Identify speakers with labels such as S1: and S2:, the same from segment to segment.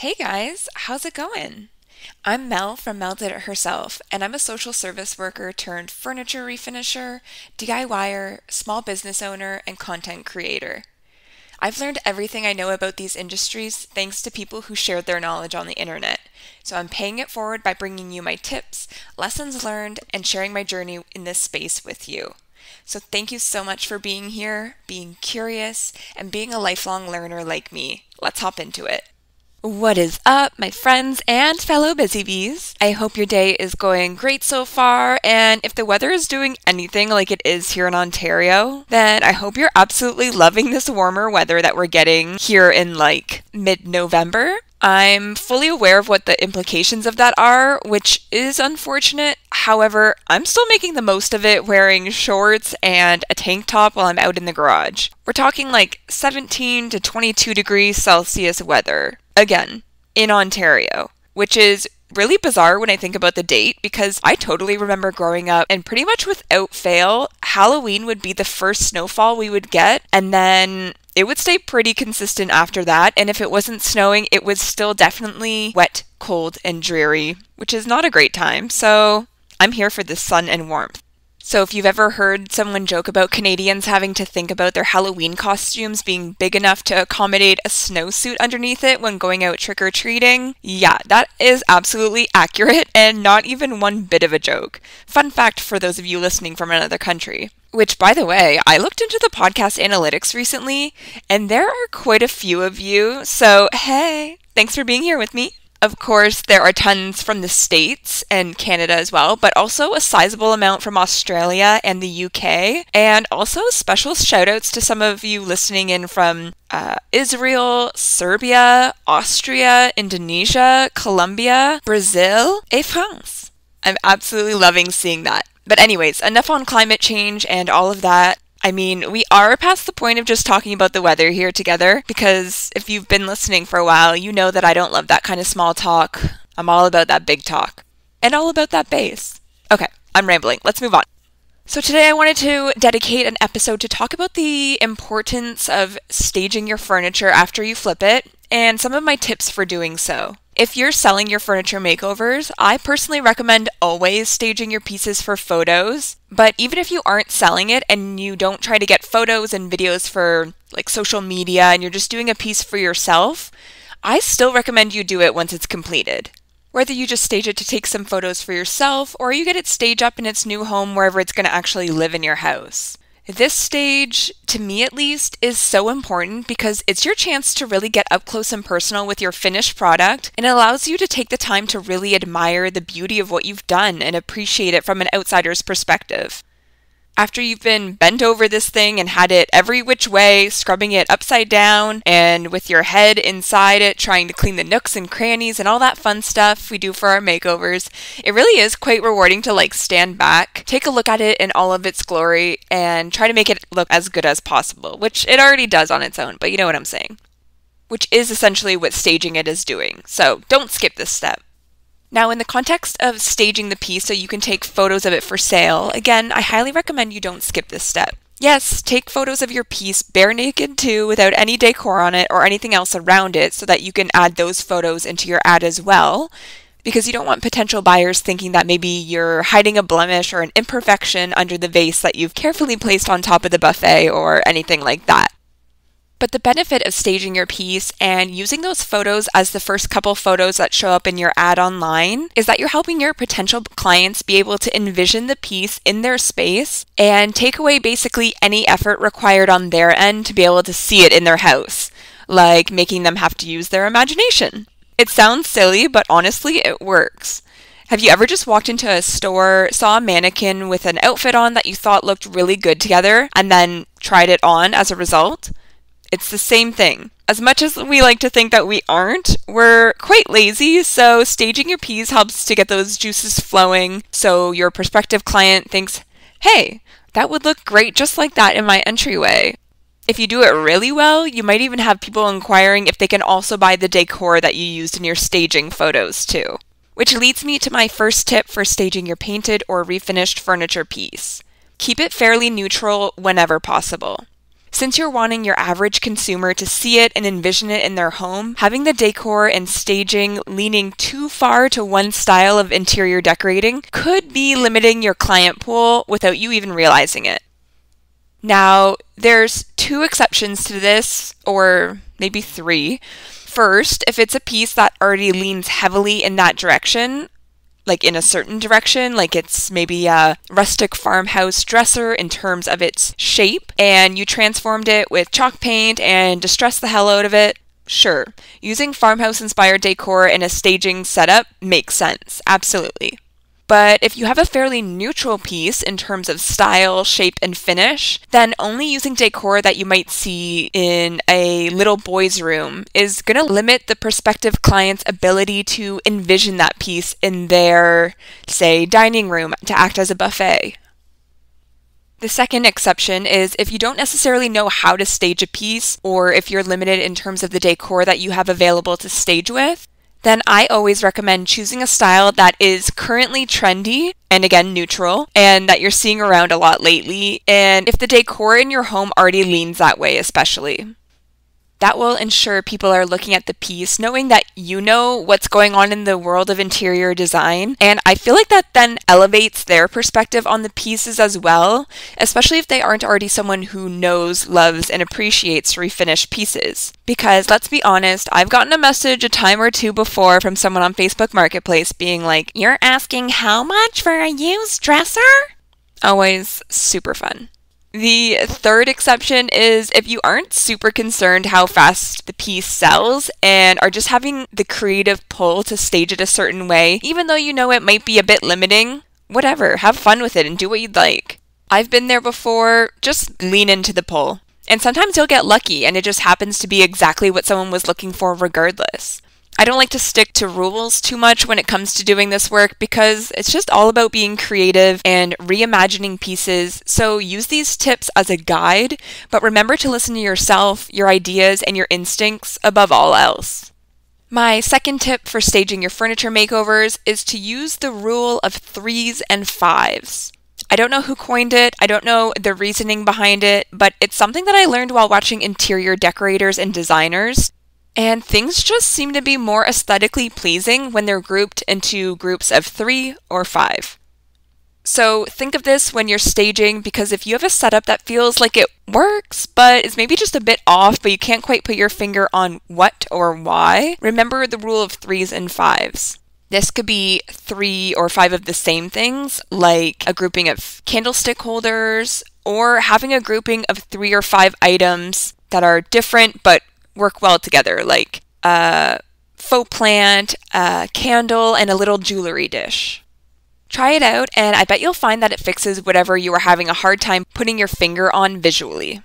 S1: Hey guys, how's it going? I'm Mel from MelDidItHerself, and I'm a social service worker turned furniture refinisher, DIYer, small business owner, and content creator. I've learned everything I know about these industries thanks to people who shared their knowledge on the internet. So I'm paying it forward by bringing you my tips, lessons learned, and sharing my journey in this space with you. So thank you so much for being here, being curious, and being a lifelong learner like me. Let's hop into it. What is up, my friends and fellow Busybees? I hope your day is going great so far, and if the weather is doing anything like it is here in Ontario, then I hope you're absolutely loving this warmer weather that we're getting here in mid-November. I'm fully aware of what the implications of that are, which is unfortunate. However, I'm still making the most of it wearing shorts and a tank top while I'm out in the garage. We're talking 17 to 22 degrees Celsius weather, again, in Ontario, which is really bizarre when I think about the date because I totally remember growing up and pretty much without fail, Halloween would be the first snowfall we would get, and then it would stay pretty consistent after that, and if it wasn't snowing, it was still definitely wet, cold, and dreary, which is not a great time, so I'm here for the sun and warmth. So if you've ever heard someone joke about Canadians having to think about their Halloween costumes being big enough to accommodate a snowsuit underneath it when going out trick-or-treating, yeah, that is absolutely accurate and not even one bit of a joke. Fun fact for those of you listening from another country. Which, by the way, I looked into the podcast analytics recently, and there are quite a few of you, so hey, thanks for being here with me. Of course, there are tons from the States and Canada as well, but also a sizable amount from Australia and the UK, and also special shout-outs to some of you listening in from Israel, Serbia, Austria, Indonesia, Colombia, Brazil, et France. I'm absolutely loving seeing that. But anyways, enough on climate change and all of that. I mean, we are past the point of just talking about the weather here together, because if you've been listening for a while, you know that I don't love that kind of small talk. I'm all about that big talk. And all about that bass. Okay, I'm rambling. Let's move on. So today I wanted to dedicate an episode to talk about the importance of staging your furniture after you flip it, and some of my tips for doing so. If you're selling your furniture makeovers, I personally recommend always staging your pieces for photos. But even if you aren't selling it and you don't try to get photos and videos for social media and you're just doing a piece for yourself, I still recommend you do it once it's completed. Whether you just stage it to take some photos for yourself or you get it staged up in its new home wherever it's going to actually live in your house. This stage, to me at least, is so important because it's your chance to really get up close and personal with your finished product, and it allows you to take the time to really admire the beauty of what you've done and appreciate it from an outsider's perspective. After you've been bent over this thing and had it every which way, scrubbing it upside down, and with your head inside it, trying to clean the nooks and crannies and all that fun stuff we do for our makeovers, it really is quite rewarding to stand back, take a look at it in all of its glory, and try to make it look as good as possible, which it already does on its own, but you know what I'm saying. Which is essentially what staging it is doing, so don't skip this step. Now, in the context of staging the piece so you can take photos of it for sale, again, I highly recommend you don't skip this step. Yes, take photos of your piece bare naked too, without any decor on it or anything else around it so that you can add those photos into your ad as well, because you don't want potential buyers thinking that maybe you're hiding a blemish or an imperfection under the vase that you've carefully placed on top of the buffet or anything like that. But the benefit of staging your piece and using those photos as the first couple photos that show up in your ad online is that you're helping your potential clients be able to envision the piece in their space and take away basically any effort required on their end to be able to see it in their house, like making them have to use their imagination. It sounds silly, but honestly, it works. Have you ever just walked into a store, saw a mannequin with an outfit on that you thought looked really good together, and then tried it on as a result? It's the same thing. As much as we like to think that we aren't, we're quite lazy, so staging your piece helps to get those juices flowing so your prospective client thinks, hey, that would look great just like that in my entryway. If you do it really well, you might even have people inquiring if they can also buy the decor that you used in your staging photos too. Which leads me to my first tip for staging your painted or refinished furniture piece. Keep it fairly neutral whenever possible. Since you're wanting your average consumer to see it and envision it in their home, having the decor and staging leaning too far to one style of interior decorating could be limiting your client pool without you even realizing it. Now, there's 2 exceptions to this, or maybe 3. First, if it's a piece that already leans heavily in that direction, like in a certain direction, like it's maybe a rustic farmhouse dresser in terms of its shape, and you transformed it with chalk paint and distressed the hell out of it, sure. Using farmhouse-inspired decor in a staging setup makes sense, absolutely. But if you have a fairly neutral piece in terms of style, shape, and finish, then only using decor that you might see in a little boy's room is going to limit the prospective client's ability to envision that piece in their, say, dining room to act as a buffet. The second exception is if you don't necessarily know how to stage a piece, or if you're limited in terms of the decor that you have available to stage with, then I always recommend choosing a style that is currently trendy, and again, neutral, and that you're seeing around a lot lately, and if the decor in your home already leans that way especially. That will ensure people are looking at the piece knowing that you know what's going on in the world of interior design, and I feel like that then elevates their perspective on the pieces as well, especially if they aren't already someone who knows, loves, and appreciates refinished pieces. Because let's be honest, I've gotten a message a time or 2 before from someone on Facebook Marketplace being like, "You're asking how much for a used dresser?" Always super fun. The third exception is if you aren't super concerned how fast the piece sells and are just having the creative pull to stage it a certain way, even though you know it might be a bit limiting, whatever, have fun with it and do what you'd like. I've been there before, just lean into the pull. And sometimes you'll get lucky and it just happens to be exactly what someone was looking for regardless. I don't like to stick to rules too much when it comes to doing this work because it's just all about being creative and reimagining pieces, so use these tips as a guide, but remember to listen to yourself, your ideas, and your instincts above all else. My second tip for staging your furniture makeovers is to use the rule of 3s and 5s. I don't know who coined it, I don't know the reasoning behind it, but it's something that I learned while watching interior decorators and designers. And things just seem to be more aesthetically pleasing when they're grouped into groups of 3 or 5. So think of this when you're staging, because if you have a setup that feels like it works, but is maybe just a bit off, but you can't quite put your finger on what or why, remember the rule of 3s and 5s. This could be 3 or 5 of the same things, like a grouping of candlestick holders, or having a grouping of 3 or 5 items that are different but work well together, like a faux plant, a candle, and a little jewelry dish. Try it out, and I bet you'll find that it fixes whatever you are having a hard time putting your finger on visually.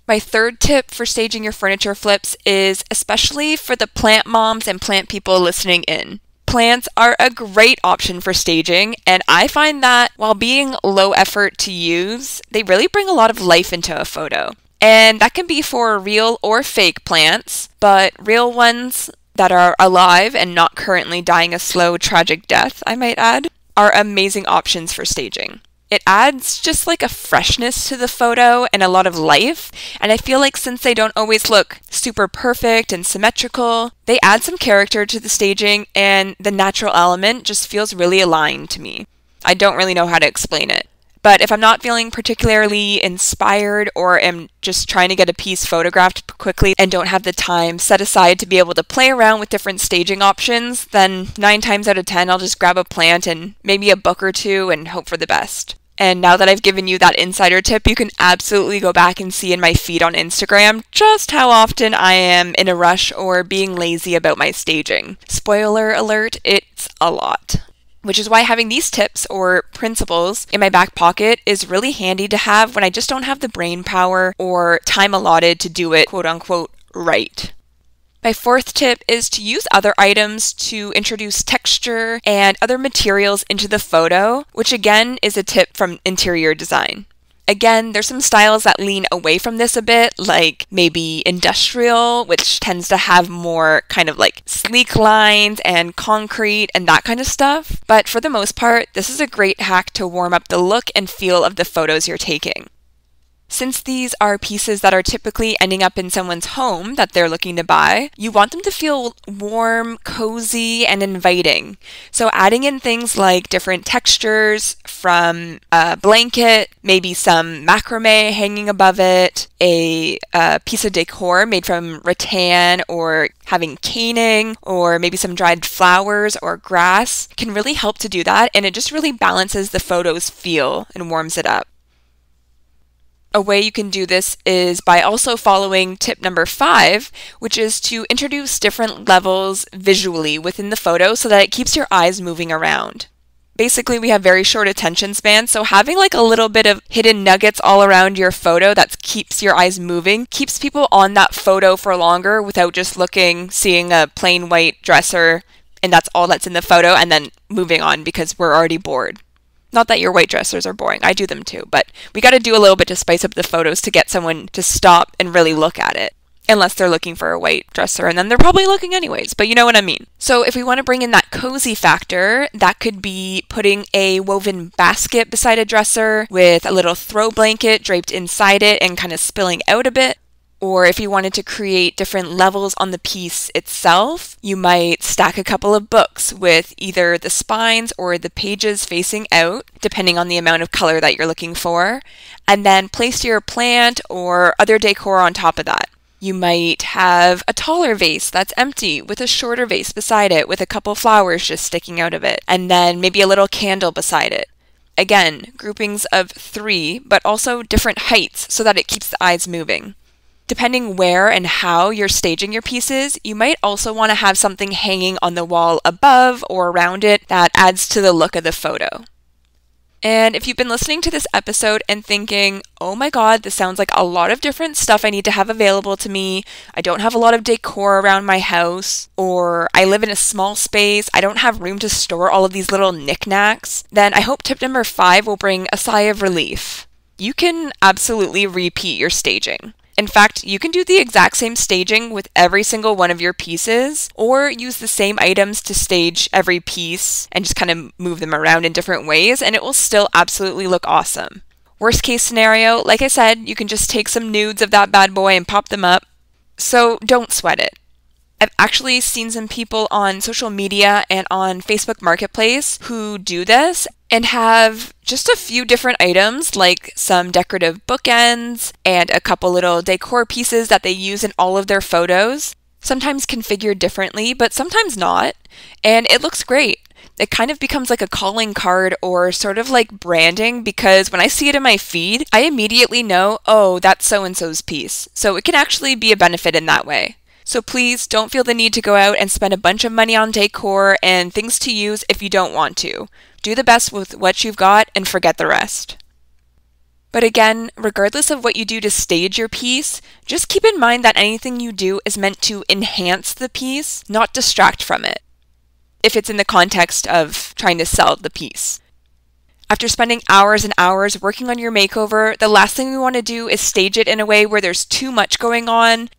S1: My third tip for staging your furniture flips is especially for the plant moms and plant people listening in. Plants are a great option for staging, and I find that while being low effort to use, they really bring a lot of life into a photo. And that can be for real or fake plants, but real ones that are alive and not currently dying a slow, tragic death, I might add, are amazing options for staging. It adds just like a freshness to the photo and a lot of life, and I feel like since they don't always look super perfect and symmetrical, they add some character to the staging, and the natural element just feels really aligned to me. I don't really know how to explain it. But if I'm not feeling particularly inspired or am just trying to get a piece photographed quickly and don't have the time set aside to be able to play around with different staging options, then 9 times out of 10 I'll just grab a plant and maybe a book or 2 and hope for the best. And now that I've given you that insider tip, you can absolutely go back and see in my feed on Instagram just how often I am in a rush or being lazy about my staging. Spoiler alert, it's a lot. Which is why having these tips or principles in my back pocket is really handy to have when I just don't have the brain power or time allotted to do it quote unquote right. My fourth tip is to use other items to introduce texture and other materials into the photo, which again is a tip from interior design. Again, there's some styles that lean away from this a bit, like maybe industrial, which tends to have more kind of like sleek lines and concrete and that kind of stuff. But for the most part, this is a great hack to warm up the look and feel of the photos you're taking. Since these are pieces that are typically ending up in someone's home that they're looking to buy, you want them to feel warm, cozy, and inviting. So adding in things like different textures from a blanket, maybe some macrame hanging above it, a piece of decor made from rattan, or having caning, or maybe some dried flowers or grass can really help to do that, and it just really balances the photo's feel and warms it up. A way you can do this is by also following tip number 5, which is to introduce different levels visually within the photo so that it keeps your eyes moving around. Basically, we have very short attention spans, so having like a little bit of hidden nuggets all around your photo that keeps your eyes moving, keeps people on that photo for longer without just seeing a plain white dresser, and that's all that's in the photo, and then moving on because we're already bored. Not that your white dressers are boring, I do them too, but we got to do a little bit to spice up the photos to get someone to stop and really look at it. Unless they're looking for a white dresser, and then they're probably looking anyways, but you know what I mean. So if we want to bring in that cozy factor, that could be putting a woven basket beside a dresser with a little throw blanket draped inside it and kind of spilling out a bit. Or if you wanted to create different levels on the piece itself, you might stack a couple of books with either the spines or the pages facing out, depending on the amount of color that you're looking for, and then place your plant or other decor on top of that. You might have a taller vase that's empty with a shorter vase beside it with a couple flowers just sticking out of it, and then maybe a little candle beside it. Again, groupings of 3, but also different heights so that it keeps the eyes moving. Depending where and how you're staging your pieces, you might also want to have something hanging on the wall above or around it that adds to the look of the photo. And if you've been listening to this episode and thinking, oh my god, this sounds like a lot of different stuff I need to have available to me, I don't have a lot of decor around my house, or I live in a small space, I don't have room to store all of these little knickknacks, then I hope tip number 5 will bring a sigh of relief. You can absolutely repeat your staging. In fact, you can do the exact same staging with every single one of your pieces, or use the same items to stage every piece and just kind of move them around in different ways, and it will still absolutely look awesome. Worst case scenario, like I said, you can just take some nudes of that bad boy and pop them up. So don't sweat it. I've actually seen some people on social media and on Facebook Marketplace who do this and have just a few different items, like some decorative bookends and a couple little decor pieces that they use in all of their photos, sometimes configured differently, but sometimes not, and it looks great. It kind of becomes like a calling card or sort of like branding, because when I see it in my feed, I immediately know, oh, that's so-and-so's piece. So it can actually be a benefit in that way. So please don't feel the need to go out and spend a bunch of money on decor and things to use if you don't want to. Do the best with what you've got and forget the rest. But again, regardless of what you do to stage your piece, just keep in mind that anything you do is meant to enhance the piece, not distract from it, if it's in the context of trying to sell the piece. After spending hours and hours working on your makeover, the last thing we want to do is stage it in a way where there's too much going on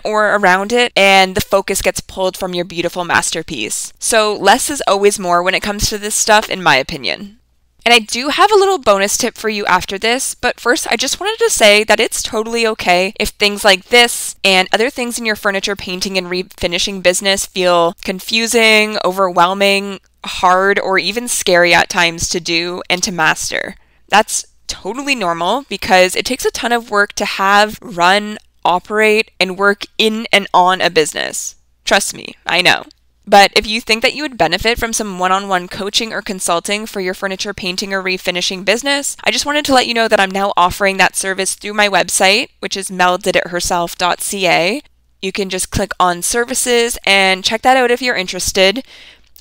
S1: or around it, and the focus gets pulled from your beautiful masterpiece. So less is always more when it comes to this stuff, in my opinion. And I do have a little bonus tip for you after this, but first I just wanted to say that it's totally okay if things like this and other things in your furniture painting and refinishing business feel confusing, overwhelming, hard, or even scary at times to do and to master. That's totally normal because it takes a ton of work to have, run, operate, and work in and on a business. Trust me, I know. But if you think that you would benefit from some one-on-one coaching or consulting for your furniture painting or refinishing business, I just wanted to let you know that I'm now offering that service through my website, which is MelDidItHerself.ca. You can just click on services and check that out if you're interested.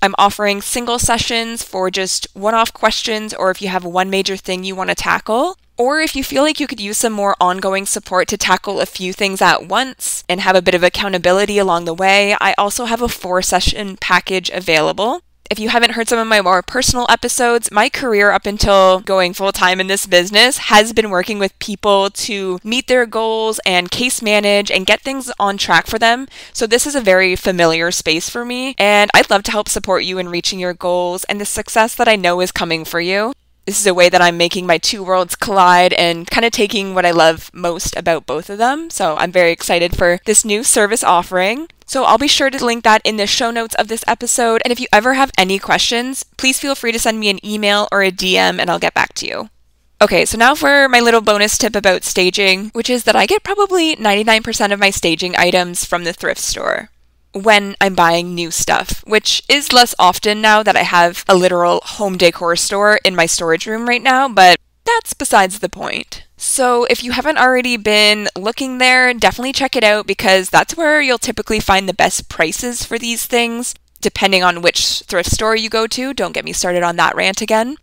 S1: I'm offering single sessions for just one-off questions, or if you have one major thing you want to tackle, or if you feel like you could use some more ongoing support to tackle a few things at once and have a bit of accountability along the way. I also have a 4-session package available. If you haven't heard some of my more personal episodes, my career up until going full-time in this business has been working with people to meet their goals and case manage and get things on track for them. So this is a very familiar space for me, and I'd love to help support you in reaching your goals and the success that I know is coming for you. This is a way that I'm making my two worlds collide and kind of taking what I love most about both of them. So I'm very excited for this new service offering. So I'll be sure to link that in the show notes of this episode. And if you ever have any questions, please feel free to send me an email or a DM and I'll get back to you. Okay, so now for my little bonus tip about staging, which is that I get probably 99% of my staging items from the thrift store when I'm buying new stuff, which is less often now that I have a literal home decor store in my storage room right now, but that's besides the point. So if you haven't already been looking there, definitely check it out because that's where you'll typically find the best prices for these things, depending on which thrift store you go to. Don't get me started on that rant again.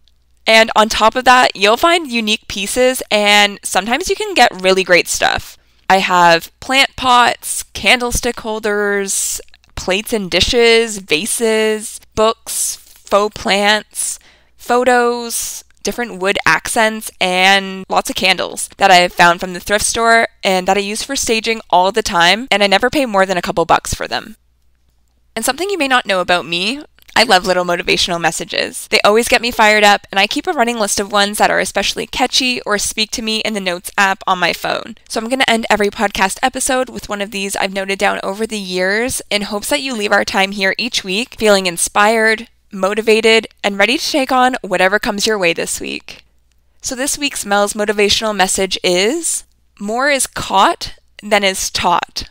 S1: And on top of that, you'll find unique pieces and sometimes you can get really great stuff. I have plant pots, candlestick holders, plates and dishes, vases, books, faux plants, photos, different wood accents, and lots of candles that I have found from the thrift store and that I use for staging all the time, and I never pay more than a couple bucks for them. And something you may not know about me, I love little motivational messages. They always get me fired up, and I keep a running list of ones that are especially catchy or speak to me in the Notes app on my phone. So I'm going to end every podcast episode with one of these I've noted down over the years in hopes that you leave our time here each week feeling inspired, motivated, and ready to take on whatever comes your way this week. So this week's Mel's motivational message is, more is caught than is taught.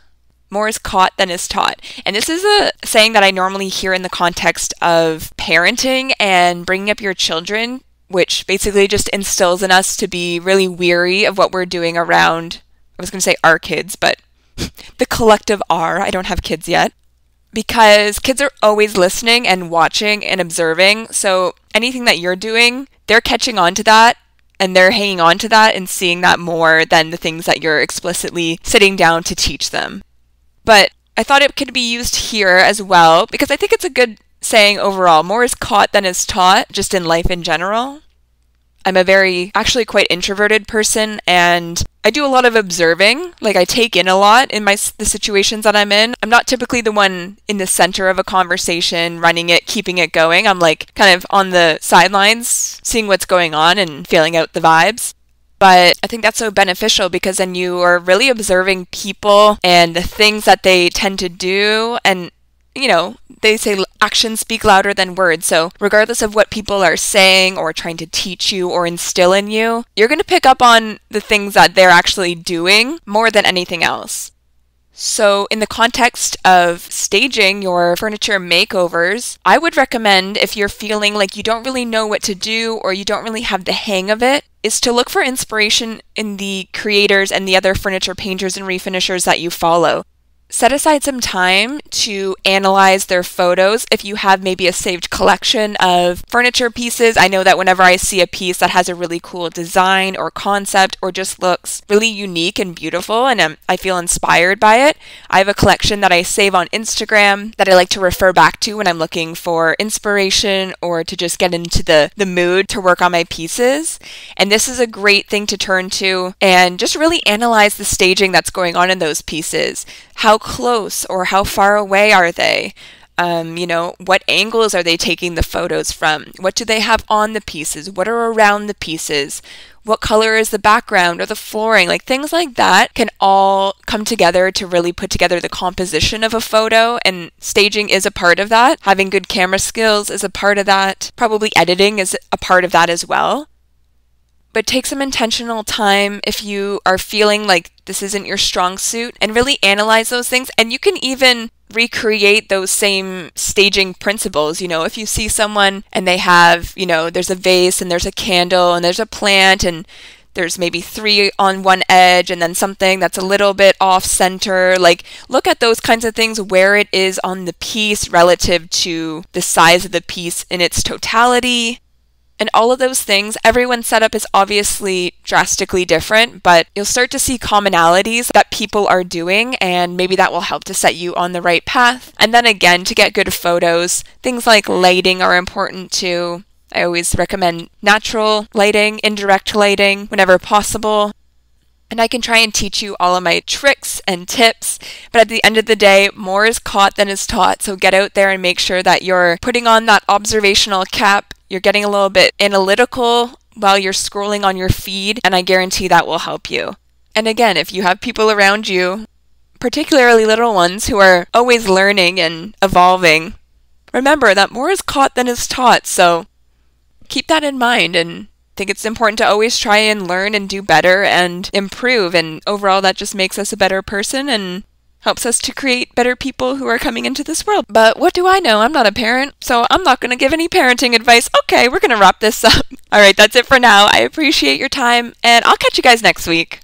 S1: More is caught than is taught. And this is a saying that I normally hear in the context of parenting and bringing up your children, which basically just instills in us to be really weary of what we're doing around, I was going to say our kids, but the collective R. I don't have kids yet. Because kids are always listening and watching and observing. So anything that you're doing, they're catching on to that and they're hanging on to that and seeing that more than the things that you're explicitly sitting down to teach them. But I thought it could be used here as well because I think it's a good saying overall. More is caught than is taught, just in life in general. I'm a very, actually quite introverted person and I do a lot of observing. Like I take in a lot in the situations that I'm in. I'm not typically the one in the center of a conversation, running it, keeping it going. I'm like kind of on the sidelines, seeing what's going on and feeling out the vibes. But I think that's so beneficial because then you are really observing people and the things that they tend to do. And, you know, they say actions speak louder than words. So regardless of what people are saying or trying to teach you or instill in you, you're going to pick up on the things that they're actually doing more than anything else. So in the context of staging your furniture makeovers, I would recommend if you're feeling like you don't really know what to do or you don't really have the hang of it, is to look for inspiration in the creators and the other furniture painters and refinishers that you follow. Set aside some time to analyze their photos if you have maybe a saved collection of furniture pieces. I know that whenever I see a piece that has a really cool design or concept or just looks really unique and beautiful and I feel inspired by it, I have a collection that I save on Instagram that I like to refer back to when I'm looking for inspiration or to just get into the mood to work on my pieces. And this is a great thing to turn to and just really analyze the staging that's going on in those pieces. How close or how far away are they? What angles are they taking the photos from? What do they have on the pieces? What are around the pieces? What color is the background or the flooring? Like things like that can all come together to really put together the composition of a photo, and staging is a part of that. Having good camera skills is a part of that. Probably editing is a part of that as well. But take some intentional time if you are feeling like this isn't your strong suit and really analyze those things. And you can even recreate those same staging principles. You know, if you see someone and they have, there's a vase and there's a candle and there's a plant and there's maybe 3 on one edge and then something that's a little bit off center. Like, look at those kinds of things, where it is on the piece relative to the size of the piece in its totality. And all of those things, everyone's setup is obviously drastically different, but you'll start to see commonalities that people are doing, and maybe that will help to set you on the right path. And then again, to get good photos, things like lighting are important too. I always recommend natural lighting, indirect lighting, whenever possible. And I can try and teach you all of my tricks and tips, but at the end of the day, more is caught than is taught. So get out there and make sure that you're putting on that observational cap You're getting a little bit analytical while you're scrolling on your feed, and I guarantee that will help you. And again, if you have people around you, particularly little ones who are always learning and evolving, remember that more is caught than is taught, so keep that in mind, and I think it's important to always try and learn and do better and improve, and overall that just makes us a better person and helps us to create better people who are coming into this world. But what do I know? I'm not a parent, so I'm not going to give any parenting advice. Okay, we're going to wrap this up. All right, that's it for now. I appreciate your time, and I'll catch you guys next week.